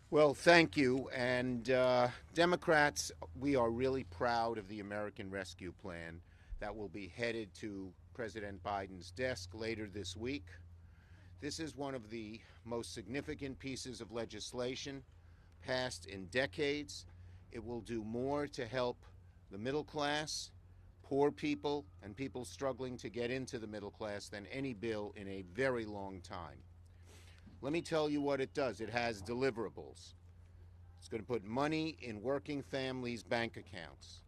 Well, thank you. And Democrats, we are really proud of the American Rescue Plan that will be headed to President Biden's desk later this week. This is one of the most significant pieces of legislation passed in decades. It will do more to help the middle class, poor people, and people struggling to get into the middle class than any bill in a very long time. Let me tell you what it does. It has deliverables. It's going to put money in working families' bank accounts.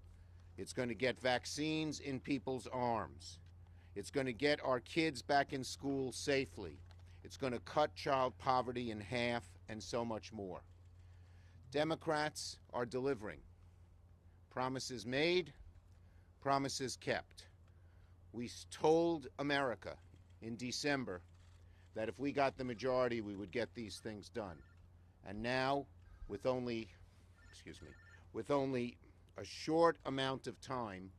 It's going to get vaccines in people's arms. It's going to get our kids back in school safely. It's going to cut child poverty in half and so much more. Democrats are delivering. Promises made, promises kept. We told America in December that if we got the majority, we would get these things done. And now, with only a short amount of time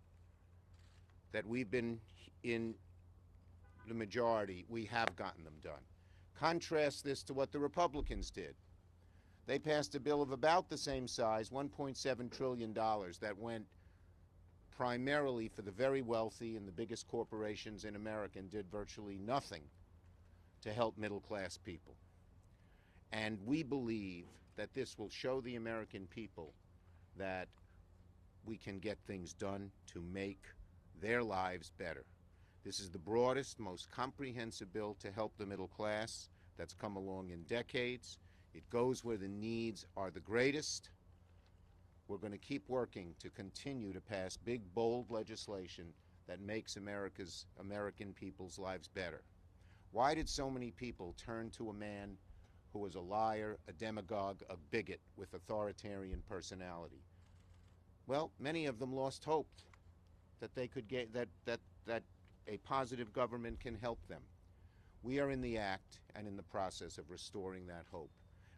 that we've been in the majority, we have gotten them done. Contrast this to what the Republicans did. They passed a bill of about the same size, $1.7 trillion, that went primarily for the very wealthy and the biggest corporations in America and did virtually nothing to help middle-class people. And we believe that this will show the American people that we can get things done to make their lives better. This is the broadest, most comprehensive bill to help the middle class that's come along in decades. It goes where the needs are the greatest. We're going to keep working to continue to pass big, bold legislation that makes American people's lives better. Why did so many people turn to a man who was a liar, a demagogue, a bigot with authoritarian personality? Well, many of them lost hope that they could get that a positive government can help them. We are in the act and in the process of restoring that hope,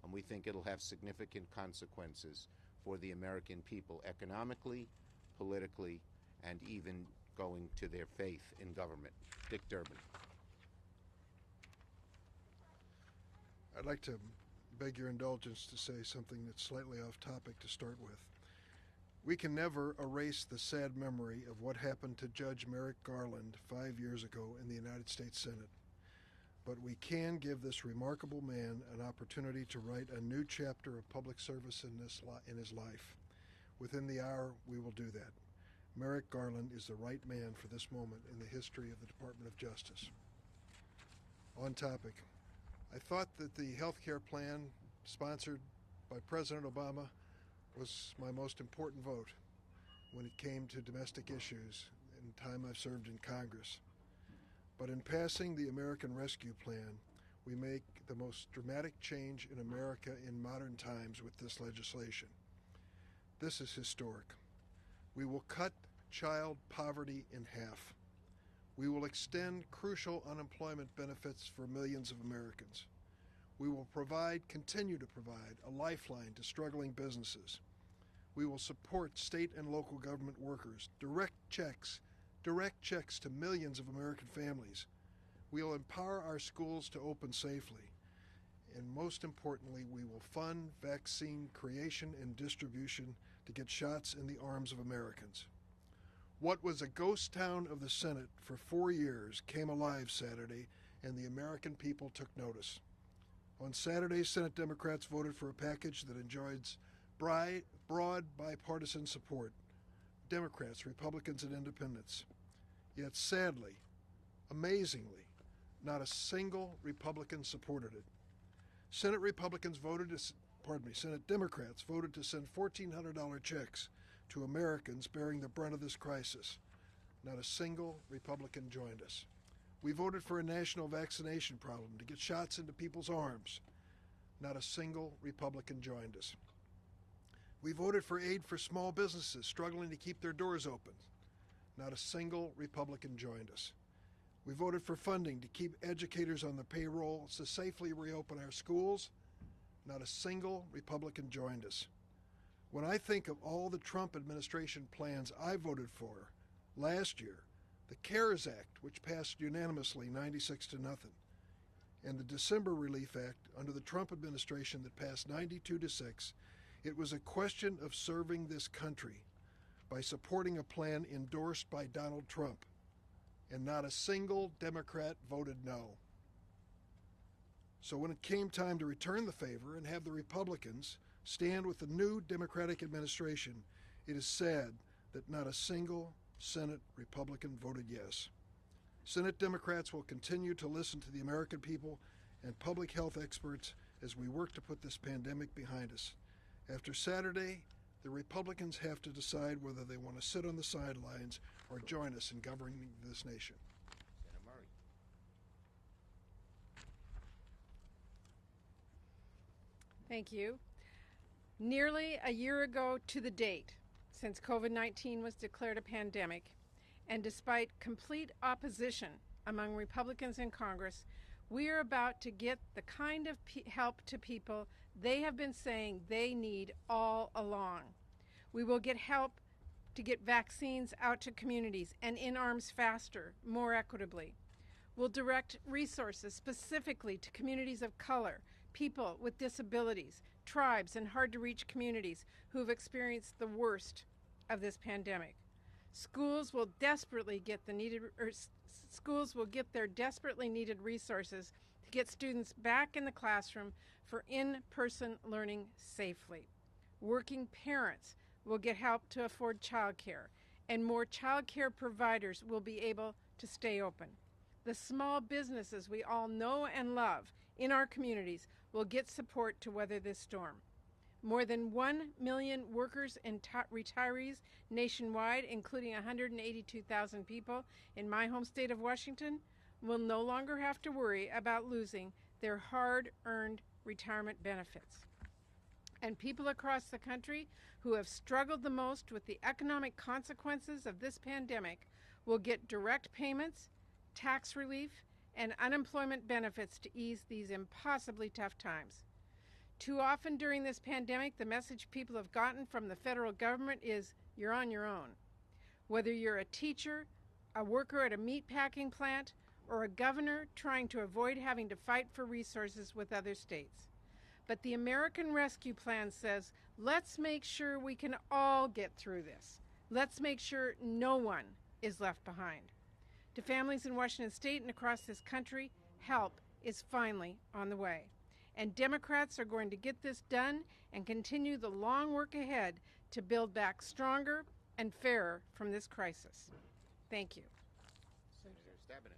and we think it'll have significant consequences for the American people economically, politically, and even going to their faith in government. Dick Durbin. I'd like to beg your indulgence to say something that's slightly off topic to start with. We can never erase the sad memory of what happened to Judge Merrick Garland 5 years ago in the United States Senate. But we can give this remarkable man an opportunity to write a new chapter of public service in his life. Within the hour, we will do that. Merrick Garland is the right man for this moment in the history of the Department of Justice. On topic. I thought that the health care plan sponsored by President Obama was my most important vote when it came to domestic issues in the time I've served in Congress. But in passing the American Rescue Plan, we make the most dramatic change in America in modern times with this legislation. This is historic. We will cut child poverty in half. We will extend crucial unemployment benefits for millions of Americans. We will continue to provide a lifeline to struggling businesses. We will support state and local government workers, direct checks to millions of American families. We will empower our schools to open safely. And most importantly, we will fund vaccine creation and distribution to get shots in the arms of Americans. What was a ghost town of the Senate for 4 years came alive Saturday, and the American people took notice. On Saturday, Senate Democrats voted for a package that enjoys broad bipartisan support. Democrats, Republicans, and independents. Yet sadly, amazingly, not a single Republican supported it. Senate Democrats voted to send $1,400 checks to Americans bearing the brunt of this crisis. Not a single Republican joined us. We voted for a national vaccination program to get shots into people's arms. Not a single Republican joined us. We voted for aid for small businesses struggling to keep their doors open. Not a single Republican joined us. We voted for funding to keep educators on the payroll to safely reopen our schools. Not a single Republican joined us. When I think of all the Trump administration plans I voted for last year, the CARES Act, which passed unanimously 96-0, and the December Relief Act under the Trump administration that passed 92-6, it was a question of serving this country by supporting a plan endorsed by Donald Trump, and not a single Democrat voted no. So when it came time to return the favor and have the Republicans stand with the new Democratic administration, it is sad that not a single Senate Republican voted yes. Senate Democrats will continue to listen to the American people and public health experts as we work to put this pandemic behind us. After Saturday, the Republicans have to decide whether they want to sit on the sidelines or join us in governing this nation. Senator Murray. Thank you. Nearly a year ago to the date, since COVID-19 was declared a pandemic, and despite complete opposition among Republicans in Congress, we are about to get the kind of help to people they have been saying they need all along. We will get help to get vaccines out to communities and in arms faster, more equitably. We'll direct resources specifically to communities of color, people with disabilities, tribes, and hard-to-reach communities who have experienced the worst of this pandemic. Schools will desperately get their desperately needed resources to get students back in the classroom for in-person learning safely. Working parents will get help to afford childcare, and more childcare providers will be able to stay open. The small businesses we all know and love in our communities will get support to weather this storm. More than 1 million workers and retirees nationwide, including 182,000 people in my home state of Washington, will no longer have to worry about losing their hard-earned retirement benefits. And people across the country who have struggled the most with the economic consequences of this pandemic will get direct payments, tax relief, and unemployment benefits to ease these impossibly tough times. Too often during this pandemic, the message people have gotten from the federal government is, you're on your own. Whether you're a teacher, a worker at a meatpacking plant, or a governor trying to avoid having to fight for resources with other states. But the American Rescue Plan says, let's make sure we can all get through this. Let's make sure no one is left behind. To families in Washington State and across this country, help is finally on the way. And Democrats are going to get this done and continue the long work ahead to build back stronger and fairer from this crisis. Thank you. Senator Stabenow.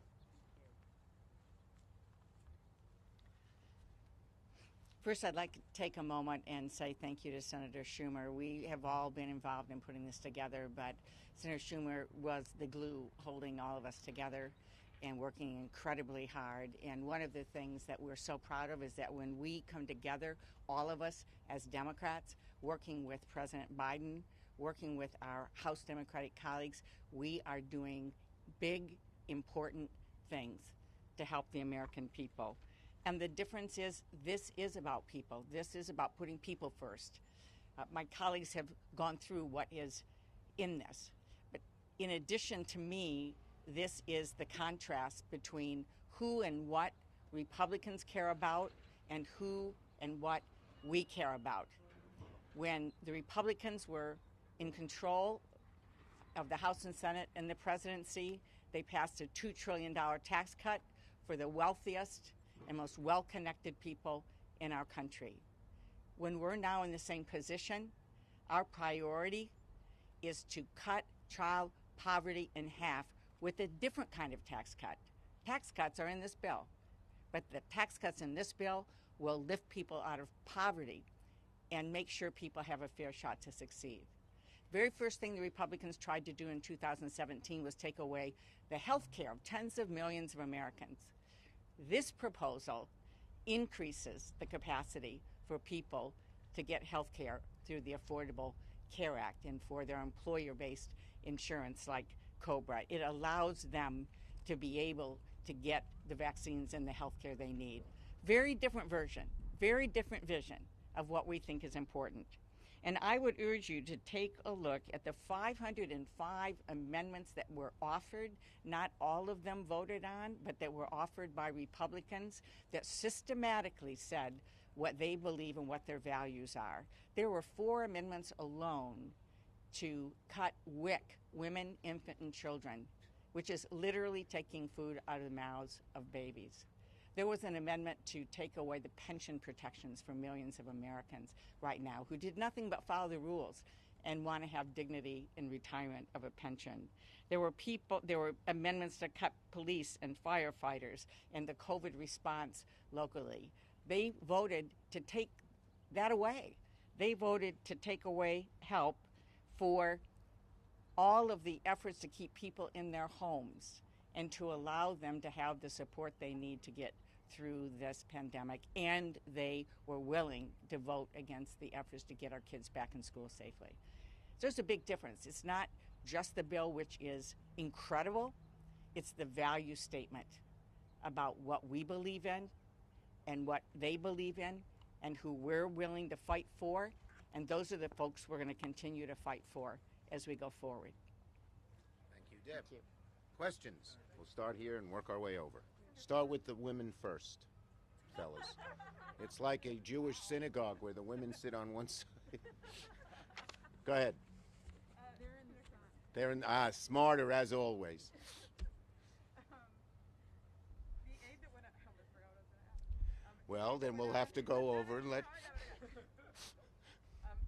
First, I'd like to take a moment and say thank you to Senator Schumer. We have all been involved in putting this together, but Senator Schumer was the glue holding all of us together and working incredibly hard. And one of the things that we're so proud of is that when we come together, all of us as Democrats, working with President Biden, working with our House Democratic colleagues, we are doing big, important things to help the American people. And the difference is, this is about people. This is about putting people first. My colleagues have gone through what is in this. But in addition to me, this is the contrast between who and what Republicans care about and who and what we care about. When the Republicans were in control of the House and Senate and the presidency, they passed a $2 trillion tax cut for the wealthiest and most well-connected people in our country. When we're now in the same position, our priority is to cut child poverty in half with a different kind of tax cut. Tax cuts are in this bill, but the tax cuts in this bill will lift people out of poverty and make sure people have a fair shot to succeed. Very first thing the Republicans tried to do in 2017 was take away the health care of tens of millions of Americans. This proposal increases the capacity for people to get health care through the Affordable Care Act and for their employer-based insurance like COBRA. It allows them to be able to get the vaccines and the health care they need. Very different version, very different vision of what we think is important. And I would urge you to take a look at the 505 amendments that were offered, not all of them voted on, but that were offered by Republicans that systematically said what they believe and what their values are. There were 4 amendments alone to cut WIC, women, infant, and children, which is literally taking food out of the mouths of babies. There was an amendment to take away the pension protections for millions of Americans right now who did nothing but follow the rules and want to have dignity in retirement of a pension. There were amendments to cut police and firefighters and the COVID response locally. They voted to take that away. They voted to take away help for all of the efforts to keep people in their homes and to allow them to have the support they need to get through this pandemic. And they were willing to vote against the efforts to get our kids back in school safely. So there's a big difference. It's not just the bill, which is incredible. It's the value statement about what we believe in and what they believe in and who we're willing to fight for. And those are the folks we're going to continue to fight for as we go forward. Thank you, Deb. Questions? We'll start here and work our way over. Start with the women first, fellas. It's like a Jewish synagogue where the women sit on one side. Go ahead. They're in the front. Smarter as always. The aid that went out, I forgot what I was going to ask. Well, then we'll have to go over and let...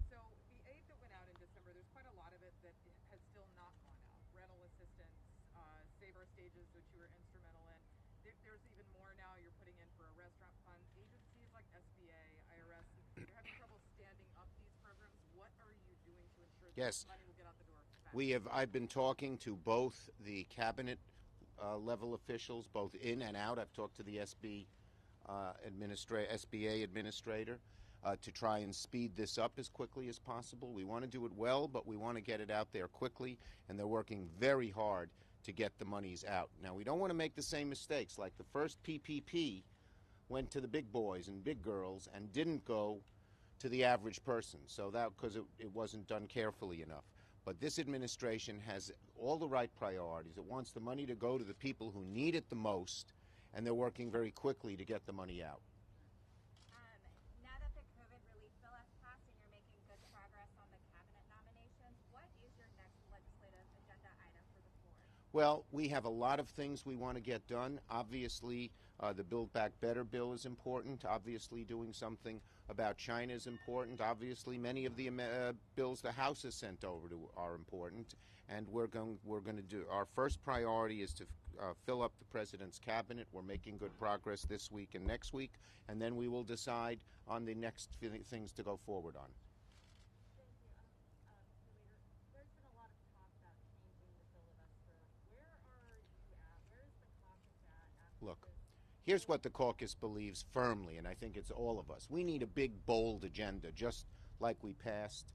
So the aid that went out in December, there's quite a lot of it that has still not gone out. Rental assistance, Save Our Stages, which you were instrumental in. There's even more now you're putting in for a restaurant fund. Agencies like SBA, IRS, they're having trouble standing up these programs. What are you doing to ensure that money will get out the door fast? I've been talking to both the cabinet level officials, both in and out. I've talked to the SBA administrator to try and speed this up as quickly as possible. We want to do it well, but we want to get it out there quickly, and they're working very hard to get the monies out. Now, we don't want to make the same mistakes. Like the first PPP went to the big boys and big girls and didn't go to the average person, so that because it wasn't done carefully enough. But this administration has all the right priorities. It wants the money to go to the people who need it the most, and they're working very quickly to get the money out. Now that the COVID relief bill has passed and you're making good progress on the cabinet nominations, what is your next legislative agenda item for the floor? Well, we have a lot of things we want to get done. Obviously, the Build Back Better bill is important. Obviously, doing something about China is important. Obviously, many of the bills the House has sent over to are important. And we're going to do, our first priority is to fill up the President's cabinet. We're making good progress this week and next week. And then we will decide on the next things to go forward on. Thank you. There's been a lot of talk about changing the filibuster. Where are you at? Where is the caucus at after Look, this? here's what the caucus believes firmly, and I think it's all of us. We need a big, bold agenda, just like we passed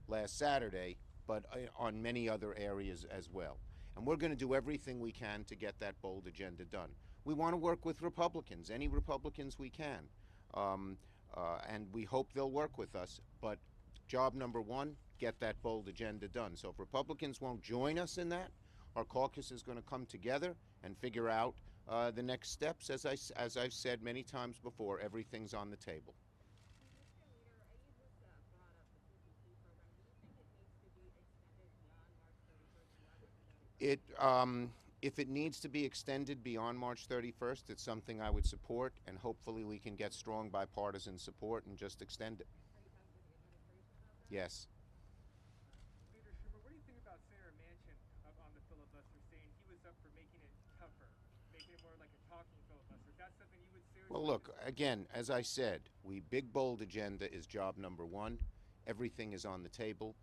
last Saturday, but on many other areas as well. And we're going to do everything we can to get that bold agenda done. We want to work with Republicans, any Republicans we can, and we hope they'll work with us. But job number one, get that bold agenda done. So if Republicans won't join us in that, our caucus is going to come together and figure out the next steps. As I've said many times before, everything's on the table. Mr. Leader, you just brought up the PPP program. Do you think it needs to be extended beyond March 31st? If it needs to be extended beyond March 31st, it's something I would support, and hopefully we can get strong bipartisan support and just extend it. Are you talking to the administration about that? Yes. Leader Schumer, what do you think about Senator Manchin on the filibuster, saying he was up for making it tougher, making it more like a talking filibuster? Is that something you would seriously Well, look, again, as I said, big, bold agenda is job number one. Everything is on the table.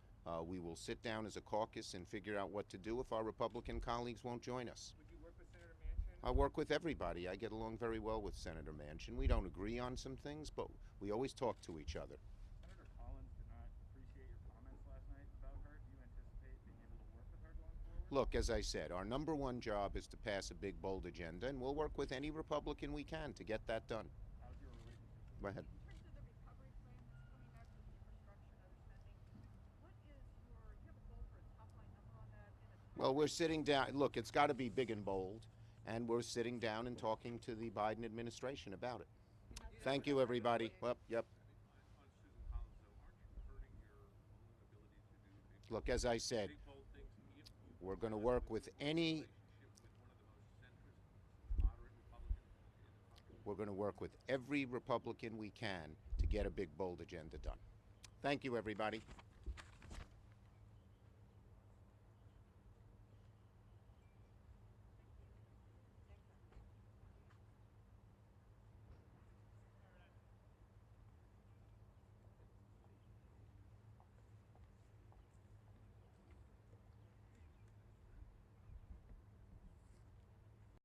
We will sit down as a caucus and figure out what to do if our Republican colleagues won't join us. Would you work with Senator Manchin? I work with everybody. I get along very well with Senator Manchin. We don't agree on some things, but we always talk to each other. Senator Collins did not appreciate your comments last night about her. Do you anticipate being able to work with her going forward? Look, as I said, our number one job is to pass a big, bold agenda, and we'll work with any Republican we can to get that done. How's your relationship? Go ahead. In terms of the recovery plan that's coming up with the infrastructure and other spending, Well, we're sitting down. Look, it's got to be big and bold, and we're sitting down and talking to the Biden administration about it. Thank you, everybody. Well, yep. Look, as I said, we're going to work with any. We're going to work with every Republican we can to get a big, bold agenda done. Thank you, everybody.